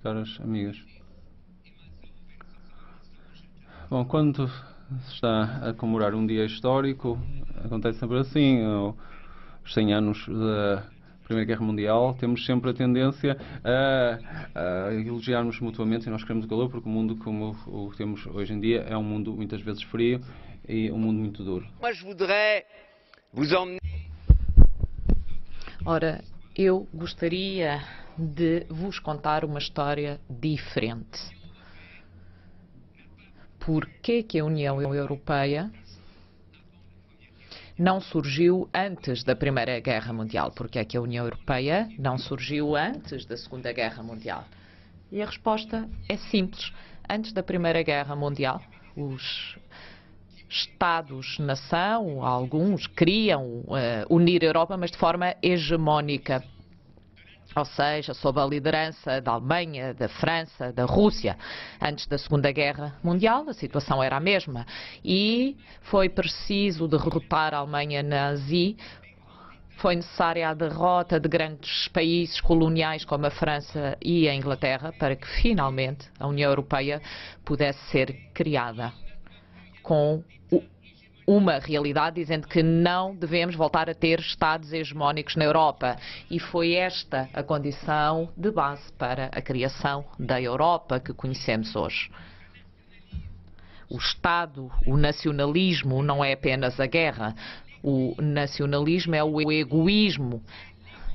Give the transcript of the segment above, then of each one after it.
caras amigas. Bom, quando se está a comemorar um dia histórico, acontece sempre assim, os 100 anos da Primeira Guerra Mundial, temos sempre a tendência a elogiarmos mutuamente e nós queremos o calor, porque o mundo como o temos hoje em dia é um mundo muitas vezes frio e um mundo muito duro. Ora, eu gostaria de vos contar uma história diferente. Porquê que a União Europeia não surgiu antes da Primeira Guerra Mundial? Porquê que a União Europeia não surgiu antes da Segunda Guerra Mundial? E a resposta é simples. Antes da Primeira Guerra Mundial, os Estados-nação, alguns, queriam unir a Europa, mas de forma hegemónica. Ou seja, sob a liderança da Alemanha, da França, da Rússia. Antes da Segunda Guerra Mundial, a situação era a mesma. E foi preciso derrotar a Alemanha nazi. Foi necessária a derrota de grandes países coloniais como a França e a Inglaterra para que, finalmente, a União Europeia pudesse ser criada com uma realidade dizendo que não devemos voltar a ter Estados hegemónicos na Europa. E foi esta a condição de base para a criação da Europa que conhecemos hoje. O Estado, o nacionalismo não é apenas a guerra. O nacionalismo é o egoísmo,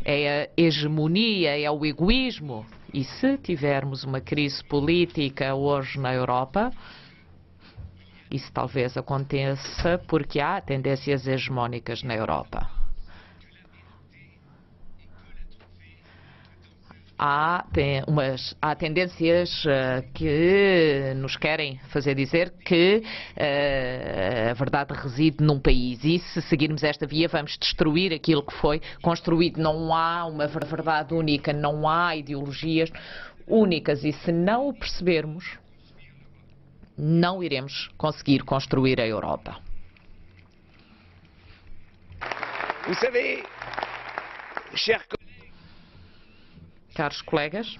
é a hegemonia, é o egoísmo. E se tivermos uma crise política hoje na Europa, isso talvez aconteça porque há tendências hegemónicas na Europa. Há tendências que nos querem fazer dizer que a verdade reside num país e se seguirmos esta via vamos destruir aquilo que foi construído. Não há uma verdade única, não há ideologias únicas e se não o percebermos, não iremos conseguir construir a Europa. Caros colegas,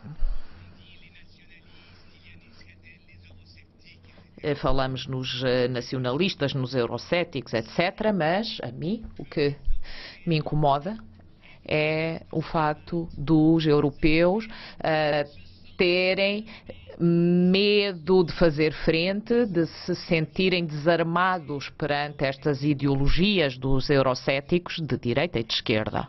falamos nos nacionalistas, nos eurocéticos, etc., mas a mim o que me incomoda é o facto dos europeus terem medo de fazer frente, de se sentirem desarmados perante estas ideologias dos eurocéticos de direita e de esquerda.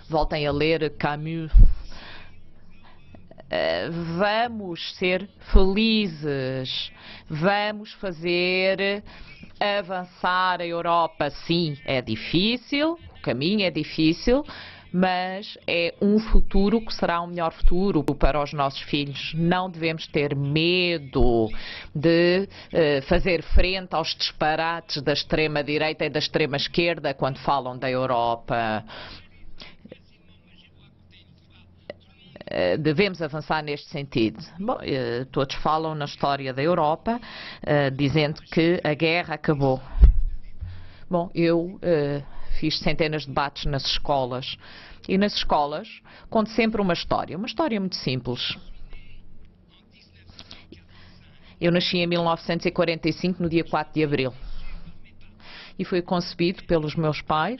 Voltem a ler Camus. Vamos ser felizes, vamos fazer avançar a Europa. Sim, é difícil, o caminho é difícil, mas é um futuro que será um melhor futuro para os nossos filhos. Não devemos ter medo de fazer frente aos disparates da extrema-direita e da extrema-esquerda quando falam da Europa. Devemos avançar neste sentido. Bom, todos falam na história da Europa, dizendo que a guerra acabou. Bom, eu fiz centenas de debates nas escolas. E nas escolas conto sempre uma história muito simples. Eu nasci em 1945, no dia 4 de abril. E fui concebido pelos meus pais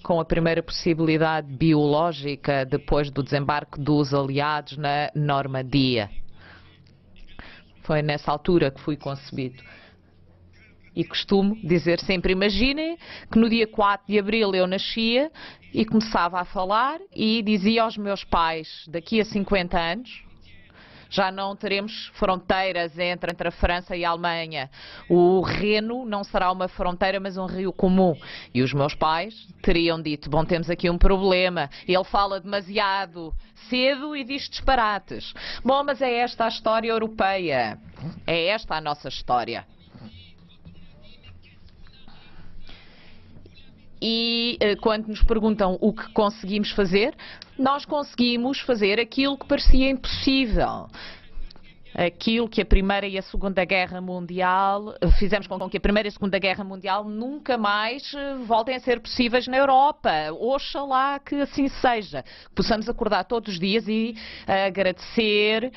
com a primeira possibilidade biológica depois do desembarque dos aliados na Normandia. Foi nessa altura que fui concebido. E costumo dizer sempre, imaginem que no dia 4 de abril eu nascia e começava a falar e dizia aos meus pais, daqui a 50 anos, já não teremos fronteiras entre a França e a Alemanha. O Reno não será uma fronteira, mas um rio comum. E os meus pais teriam dito, bom, temos aqui um problema. Ele fala demasiado cedo e diz disparates. Bom, mas é esta a história europeia. É esta a nossa história. E quando nos perguntam o que conseguimos fazer, nós conseguimos fazer aquilo que parecia impossível. aquilo que a Primeira e a Segunda Guerra Mundial, fizemos com que a Primeira e a Segunda Guerra Mundial nunca mais voltem a ser possíveis na Europa. Oxalá que assim seja. Que possamos acordar todos os dias e agradecer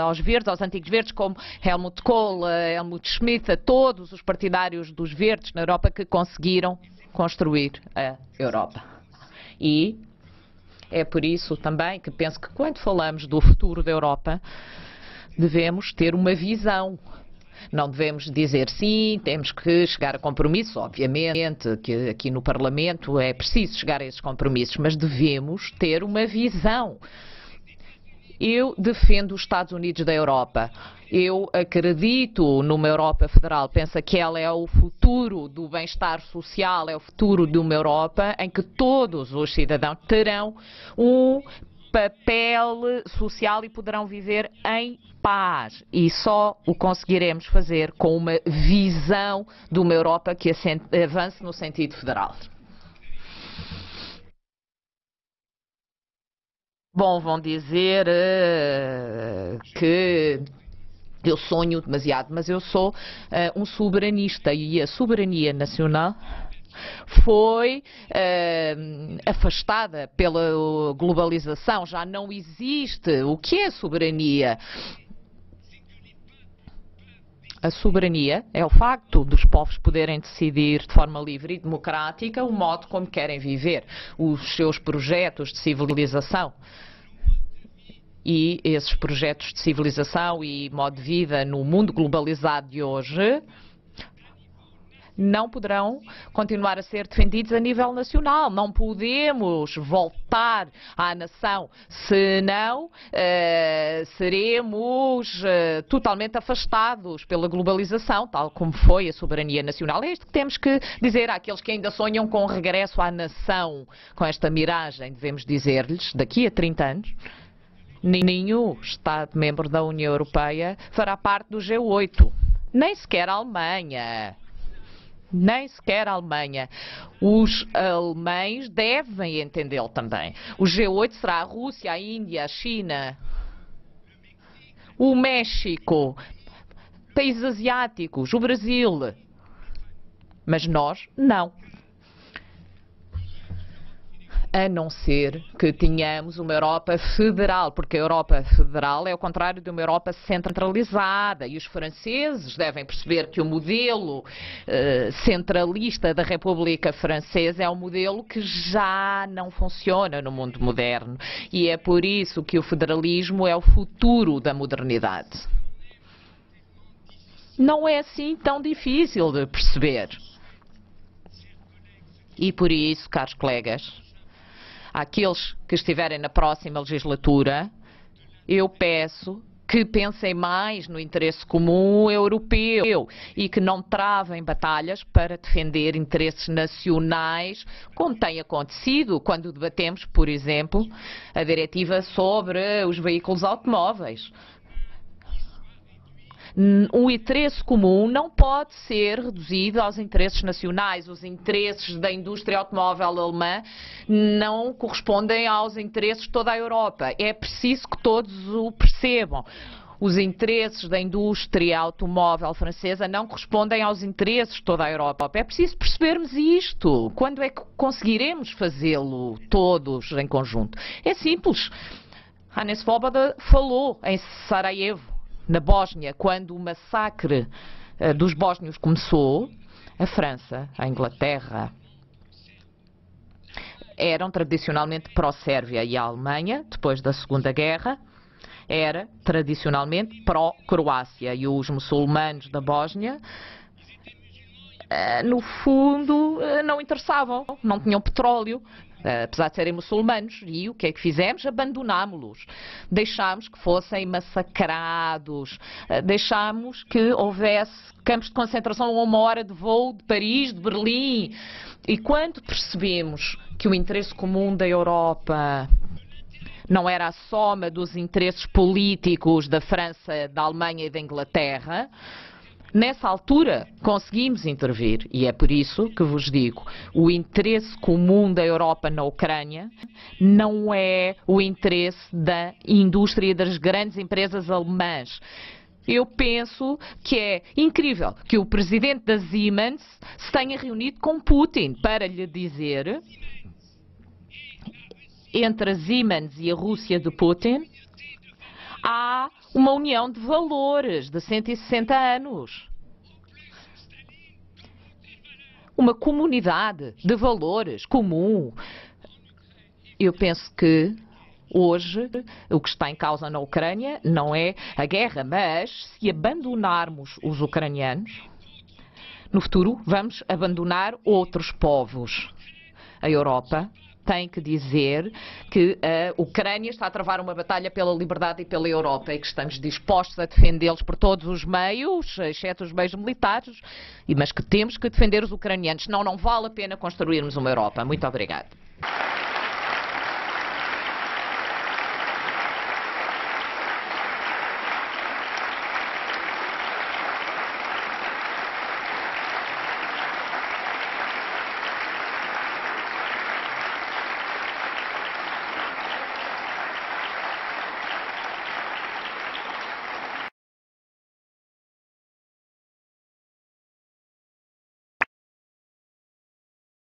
aos verdes, aos antigos verdes, como Helmut Kohl, Helmut Schmidt, a todos os partidários dos verdes na Europa que conseguiram construir a Europa. E é por isso também que penso que quando falamos do futuro da Europa, devemos ter uma visão. Não devemos dizer sim, temos que chegar a compromissos. Obviamente que aqui no Parlamento é preciso chegar a esses compromissos, mas devemos ter uma visão. Eu defendo os Estados Unidos da Europa. Eu acredito numa Europa federal. Penso que ela é o futuro do bem-estar social, é o futuro de uma Europa em que todos os cidadãos terão um papel social e poderão viver em paz. E só o conseguiremos fazer com uma visão de uma Europa que avance no sentido federal. Bom, vão dizer que eu sonho demasiado, mas eu sou um soberanista e a soberania nacional foi afastada pela globalização. Já não existe. O que é soberania? A soberania é o facto dos povos poderem decidir de forma livre e democrática o modo como querem viver, os seus projetos de civilização. E esses projetos de civilização e modo de vida no mundo globalizado de hoje não poderão continuar a ser defendidos a nível nacional. Não podemos voltar à nação, senão seremos totalmente afastados pela globalização, tal como foi a soberania nacional. É isto que temos que dizer àqueles que ainda sonham com o regresso à nação, com esta miragem. Devemos dizer-lhes, daqui a 30 anos, nenhum Estado-membro da União Europeia fará parte do G8, nem sequer a Alemanha. Nem sequer a Alemanha. Os alemães devem entendê-lo também. O G8 será a Rússia, a Índia, a China, o México, países asiáticos, o Brasil. Mas nós, não. A não ser que tenhamos uma Europa federal, porque a Europa federal é o contrário de uma Europa centralizada e os franceses devem perceber que o modelo centralista da República Francesa é um modelo que já não funciona no mundo moderno e é por isso que o federalismo é o futuro da modernidade. Não é assim tão difícil de perceber. E por isso, caros colegas, àqueles que estiverem na próxima legislatura, eu peço que pensem mais no interesse comum europeu e que não travem batalhas para defender interesses nacionais, como tem acontecido quando debatemos, por exemplo, a diretiva sobre os veículos automóveis. O interesse comum não pode ser reduzido aos interesses nacionais. Os interesses da indústria automóvel alemã não correspondem aos interesses de toda a Europa. É preciso que todos o percebam. Os interesses da indústria automóvel francesa não correspondem aos interesses de toda a Europa. É preciso percebermos isto. Quando é que conseguiremos fazê-lo todos em conjunto? É simples. Hannes Swoboda falou em Sarajevo, na Bósnia, quando o massacre dos bósnios começou. A França, a Inglaterra eram tradicionalmente pró-Sérvia e a Alemanha, depois da Segunda Guerra, era tradicionalmente pró-Croácia. E os muçulmanos da Bósnia, no fundo, não interessavam, não tinham petróleo, apesar de serem muçulmanos. E o que é que fizemos? Abandonámos-los. Deixámos que fossem massacrados. Deixámos que houvesse campos de concentração a 1 hora de voo de Paris, de Berlim. E quando percebemos que o interesse comum da Europa não era a soma dos interesses políticos da França, da Alemanha e da Inglaterra, Nessa altura conseguimos intervir e é por isso que vos digo, o interesse comum da Europa na Ucrânia não é o interesse da indústria e das grandes empresas alemãs. Eu penso que é incrível que o presidente da Siemens se tenha reunido com Putin para lhe dizer, entre a Siemens e a Rússia de Putin, há uma união de valores de 160 anos. Uma comunidade de valores comum. Eu penso que hoje o que está em causa na Ucrânia não é a guerra, mas se abandonarmos os ucranianos, no futuro vamos abandonar outros povos. A Europa tem que dizer que a Ucrânia está a travar uma batalha pela liberdade e pela Europa e que estamos dispostos a defendê-los por todos os meios, exceto os meios militares, mas que temos que defender os ucranianos, senão não vale a pena construirmos uma Europa. Muito obrigada.